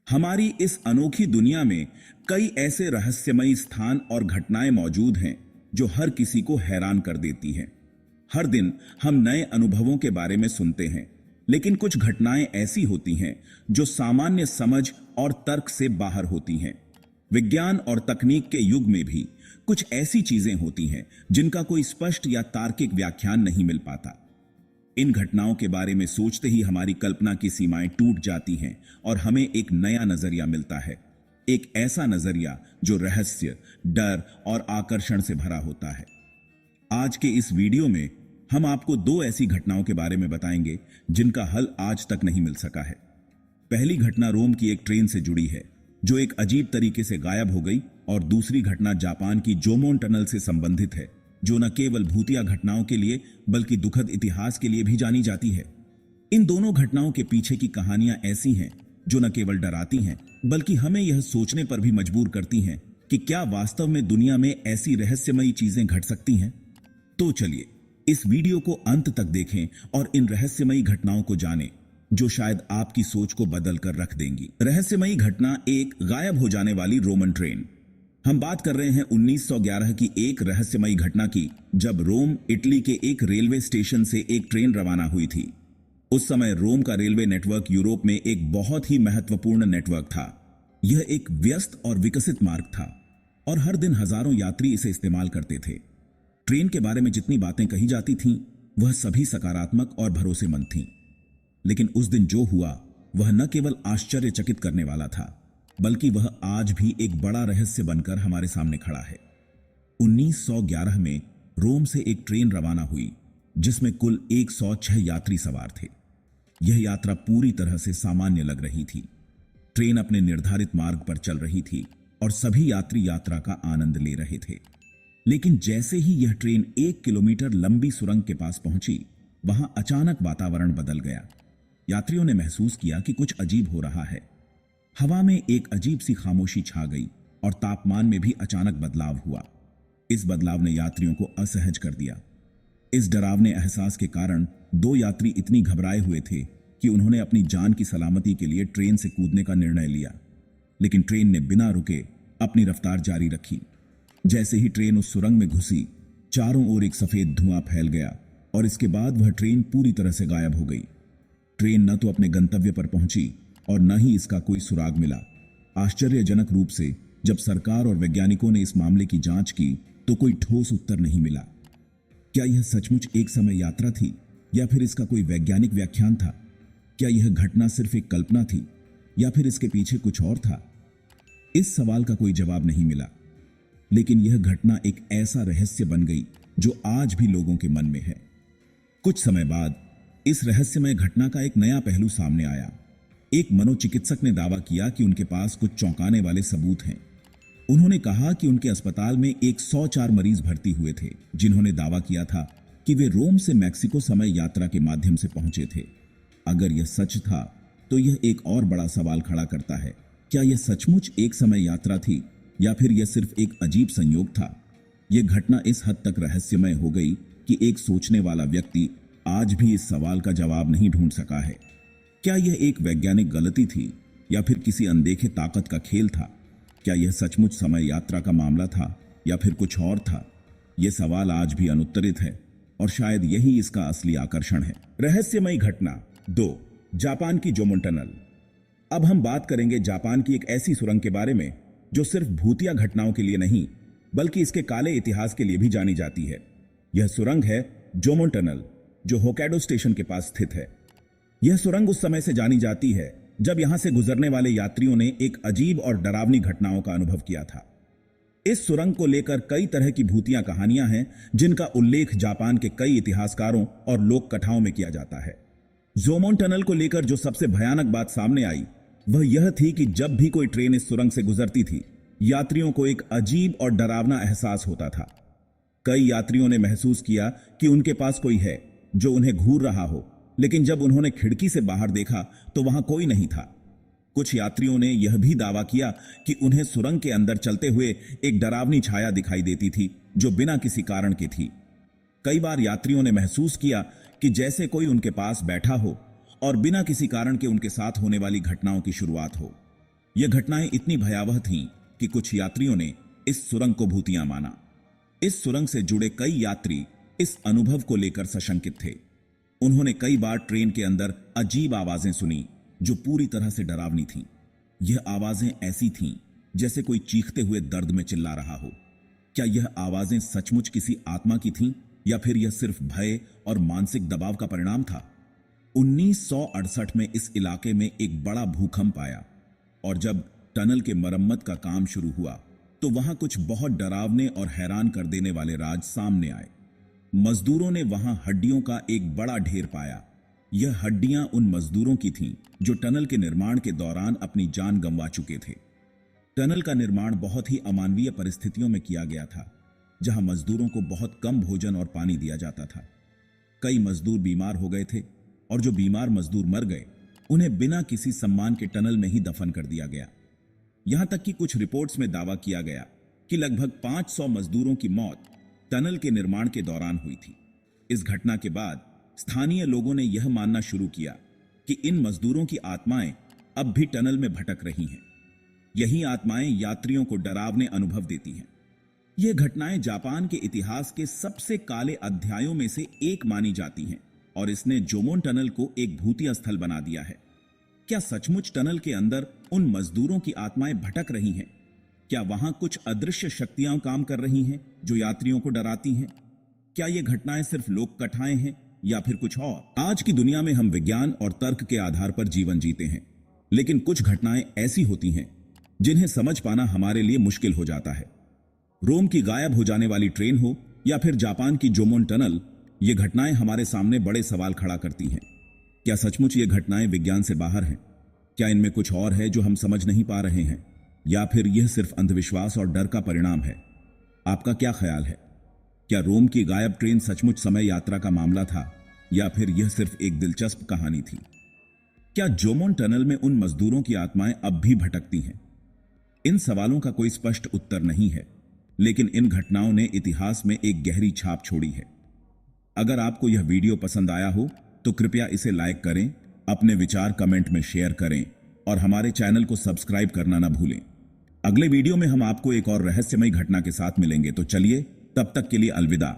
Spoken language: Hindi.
हमारी इस अनोखी दुनिया में कई ऐसे रहस्यमयी स्थान और घटनाएं मौजूद हैं जो हर किसी को हैरान कर देती हैं। हर दिन हम नए अनुभवों के बारे में सुनते हैं, लेकिन कुछ घटनाएं ऐसी होती हैं जो सामान्य समझ और तर्क से बाहर होती हैं। विज्ञान और तकनीक के युग में भी कुछ ऐसी चीजें होती हैं जिनका कोई स्पष्ट या तार्किक व्याख्यान नहीं मिल पाता। इन घटनाओं के बारे में सोचते ही हमारी कल्पना की सीमाएं टूट जाती हैं और हमें एक नया नजरिया मिलता है। एक ऐसा नजरिया जो रहस्य, डर और आकर्षण से भरा होता है। आज के इस वीडियो में हम आपको दो ऐसी घटनाओं के बारे में बताएंगे जिनका हल आज तक नहीं मिल सका है। पहली घटना रोम की एक ट्रेन से जुड़ी है जो एक अजीब तरीके से गायब हो गई, और दूसरी घटना जापान की जोमोन टनल से संबंधित है जो न केवल भूतिया घटनाओं के लिए बल्कि दुखद इतिहास के लिए भी जानी जाती है। इन दोनों घटनाओं के पीछे की कहानियां ऐसी हैं जो न केवल डराती हैं बल्कि हमें यह सोचने पर भी मजबूर करती हैं कि क्या वास्तव में दुनिया में ऐसी रहस्यमयी चीजें घट सकती हैं। तो चलिए इस वीडियो को अंत तक देखें और इन रहस्यमयी घटनाओं को जानें जो शायद आपकी सोच को बदल कर रख देंगी। रहस्यमयी घटना एक, गायब हो जाने वाली रोमन ट्रेन। हम बात कर रहे हैं 1911 की एक रहस्यमयी घटना की, जब रोम, इटली के एक रेलवे स्टेशन से एक ट्रेन रवाना हुई थी। उस समय रोम का रेलवे नेटवर्क यूरोप में एक बहुत ही महत्वपूर्ण नेटवर्क था। यह एक व्यस्त और विकसित मार्ग था और हर दिन हजारों यात्री इसे इस्तेमाल करते थे। ट्रेन के बारे में जितनी बातें कही जाती थीं, वह सभी सकारात्मक और भरोसेमंद थीं। लेकिन उस दिन जो हुआ वह न केवल आश्चर्यचकित करने वाला था, बल्कि वह आज भी एक बड़ा रहस्य बनकर हमारे सामने खड़ा है। 1911 में रोम से एक ट्रेन रवाना हुई जिसमें कुल 106 यात्री सवार थे। यह यात्रा पूरी तरह से सामान्य लग रही थी। ट्रेन अपने निर्धारित मार्ग पर चल रही थी और सभी यात्री यात्रा का आनंद ले रहे थे। लेकिन जैसे ही यह ट्रेन 1 किलोमीटर लंबी सुरंग के पास पहुंची, वहां अचानक वातावरण बदल गया। यात्रियों ने महसूस किया कि कुछ अजीब हो रहा है। हवा में एक अजीब सी खामोशी छा गई और तापमान में भी अचानक बदलाव हुआ। इस बदलाव ने यात्रियों को असहज कर दिया। इस डरावने एहसास के कारण दो यात्री इतनी घबराए हुए थे कि उन्होंने अपनी जान की सलामती के लिए ट्रेन से कूदने का निर्णय लिया। लेकिन ट्रेन ने बिना रुके अपनी रफ्तार जारी रखी। जैसे ही ट्रेन उस सुरंग में घुसी, चारों ओर एक सफेद धुआं फैल गया और इसके बाद वह ट्रेन पूरी तरह से गायब हो गई। ट्रेन न तो अपने गंतव्य पर पहुंची और न ही इसका कोई सुराग मिला। आश्चर्यजनक रूप से जब सरकार और वैज्ञानिकों ने इस मामले की जांच की तो कोई ठोस उत्तर नहीं मिला। क्या यह सचमुच एक समय यात्रा थी या फिर इसका कोई वैज्ञानिक व्याख्यान था? क्या यह घटना सिर्फ एक कल्पना थी या फिर इसके पीछे कुछ और था? इस सवाल का कोई जवाब नहीं मिला। लेकिन यह घटना एक ऐसा रहस्य बन गई जो आज भी लोगों के मन में है। कुछ समय बाद इस रहस्यमय घटना का एक नया पहलू सामने आया। एक मनोचिकित्सक ने दावा किया कि उनके पास कुछ चौंकाने वाले सबूत हैं। उन्होंने कहा कि उनके अस्पताल में 104 मरीज भर्ती हुए थे जिन्होंने दावा किया था कि वे रोम से मैक्सिको समय यात्रा के माध्यम से पहुंचे थे। अगर यह सच था तो यह एक और बड़ा सवाल खड़ा करता है, क्या यह सचमुच एक समय यात्रा थी या फिर यह सिर्फ एक अजीब संयोग था? यह घटना इस हद तक रहस्यमय हो गई कि एक सोचने वाला व्यक्ति आज भी इस सवाल का जवाब नहीं ढूंढ सका है। क्या यह एक वैज्ञानिक गलती थी या फिर किसी अनदेखे ताकत का खेल था? क्या यह सचमुच समय यात्रा का मामला था या फिर कुछ और था? यह सवाल आज भी अनुत्तरित है और शायद यही इसका असली आकर्षण है। रहस्यमयी घटना 2, जापान की जोमोन टनल। अब हम बात करेंगे जापान की एक ऐसी सुरंग के बारे में जो सिर्फ भूतिया घटनाओं के लिए नहीं बल्कि इसके काले इतिहास के लिए भी जानी जाती है। यह सुरंग है जोमोन टनल, जो होक्काइडो स्टेशन के पास स्थित है। यह सुरंग उस समय से जानी जाती है जब यहां से गुजरने वाले यात्रियों ने एक अजीब और डरावनी घटनाओं का अनुभव किया था। इस सुरंग को लेकर कई तरह की भूतिया कहानियां हैं जिनका उल्लेख जापान के कई इतिहासकारों और लोक कथाओं में किया जाता है। जोमोन टनल को लेकर जो सबसे भयानक बात सामने आई वह यह थी कि जब भी कोई ट्रेन इस सुरंग से गुजरती थी, यात्रियों को एक अजीब और डरावना एहसास होता था। कई यात्रियों ने महसूस किया कि उनके पास कोई है जो उन्हें घूर रहा हो, लेकिन जब उन्होंने खिड़की से बाहर देखा तो वहां कोई नहीं था। कुछ यात्रियों ने यह भी दावा किया कि उन्हें सुरंग के अंदर चलते हुए एक डरावनी छाया दिखाई देती थी जो बिना किसी कारण की थी। कई बार यात्रियों ने महसूस किया कि जैसे कोई उनके पास बैठा हो और बिना किसी कारण के उनके साथ होने वाली घटनाओं की शुरुआत हो। यह घटनाएं इतनी भयावह थीं कि कुछ यात्रियों ने इस सुरंग को भूतिया माना। इस सुरंग से जुड़े कई यात्री इस अनुभव को लेकर सशंकित थे। उन्होंने कई बार ट्रेन के अंदर अजीब आवाजें सुनी जो पूरी तरह से डरावनी थीं। यह आवाजें ऐसी थीं जैसे कोई चीखते हुए दर्द में चिल्ला रहा हो। क्या यह आवाजें सचमुच किसी आत्मा की थीं या फिर यह सिर्फ भय और मानसिक दबाव का परिणाम था? 1968 में इस इलाके में एक बड़ा भूकंप आया और जब टनल के मरम्मत का काम शुरू हुआ तो वहां कुछ बहुत डरावने और हैरान कर देने वाले राज सामने आए। मजदूरों ने वहां हड्डियों का एक बड़ा ढेर पाया। यह हड्डियां उन मजदूरों की थीं जो टनल के निर्माण के दौरान अपनी जान गंवा चुके थे। टनल का निर्माण बहुत ही अमानवीय परिस्थितियों में किया गया था, जहां मजदूरों को बहुत कम भोजन और पानी दिया जाता था। कई मजदूर बीमार हो गए थे और जो बीमार मजदूर मर गए उन्हें बिना किसी सम्मान के टनल में ही दफन कर दिया गया। यहां तक कि कुछ रिपोर्ट्स में दावा किया गया कि लगभग 500 मजदूरों की मौत टनल के निर्माण के दौरान हुई थी। इस घटना के बाद स्थानीय लोगों ने यह मानना शुरू किया कि इन मजदूरों की आत्माएं अब भी टनल में भटक रही हैं। यही आत्माएं यात्रियों को डरावने अनुभव देती हैं। यह घटनाएं जापान के इतिहास के सबसे काले अध्यायों में से एक मानी जाती हैं और इसने जोमोन टनल को एक भूतिया स्थल बना दिया है। क्या सचमुच टनल के अंदर उन मजदूरों की आत्माएं भटक रही हैं? क्या वहां कुछ अदृश्य शक्तियां काम कर रही हैं जो यात्रियों को डराती हैं? क्या ये घटनाएं सिर्फ लोक कथाएं हैं या फिर कुछ और? आज की दुनिया में हम विज्ञान और तर्क के आधार पर जीवन जीते हैं, लेकिन कुछ घटनाएं ऐसी होती हैं जिन्हें समझ पाना हमारे लिए मुश्किल हो जाता है। रोम की गायब हो जाने वाली ट्रेन हो या फिर जापान की जोमोन टनल, ये घटनाएं हमारे सामने बड़े सवाल खड़ा करती हैं। क्या सचमुच ये घटनाएं विज्ञान से बाहर हैं? क्या इनमें कुछ और है जो हम समझ नहीं पा रहे हैं, या फिर यह सिर्फ अंधविश्वास और डर का परिणाम है? आपका क्या ख्याल है? क्या रोम की गायब ट्रेन सचमुच समय यात्रा का मामला था या फिर यह सिर्फ एक दिलचस्प कहानी थी? क्या जोमोन टनल में उन मजदूरों की आत्माएं अब भी भटकती हैं? इन सवालों का कोई स्पष्ट उत्तर नहीं है, लेकिन इन घटनाओं ने इतिहास में एक गहरी छाप छोड़ी है। अगर आपको यह वीडियो पसंद आया हो तो कृपया इसे लाइक करें, अपने विचार कमेंट में शेयर करें और हमारे चैनल को सब्सक्राइब करना ना भूलें। अगले वीडियो में हम आपको एक और रहस्यमयी घटना के साथ मिलेंगे, तो चलिए तब तक के लिए अलविदा।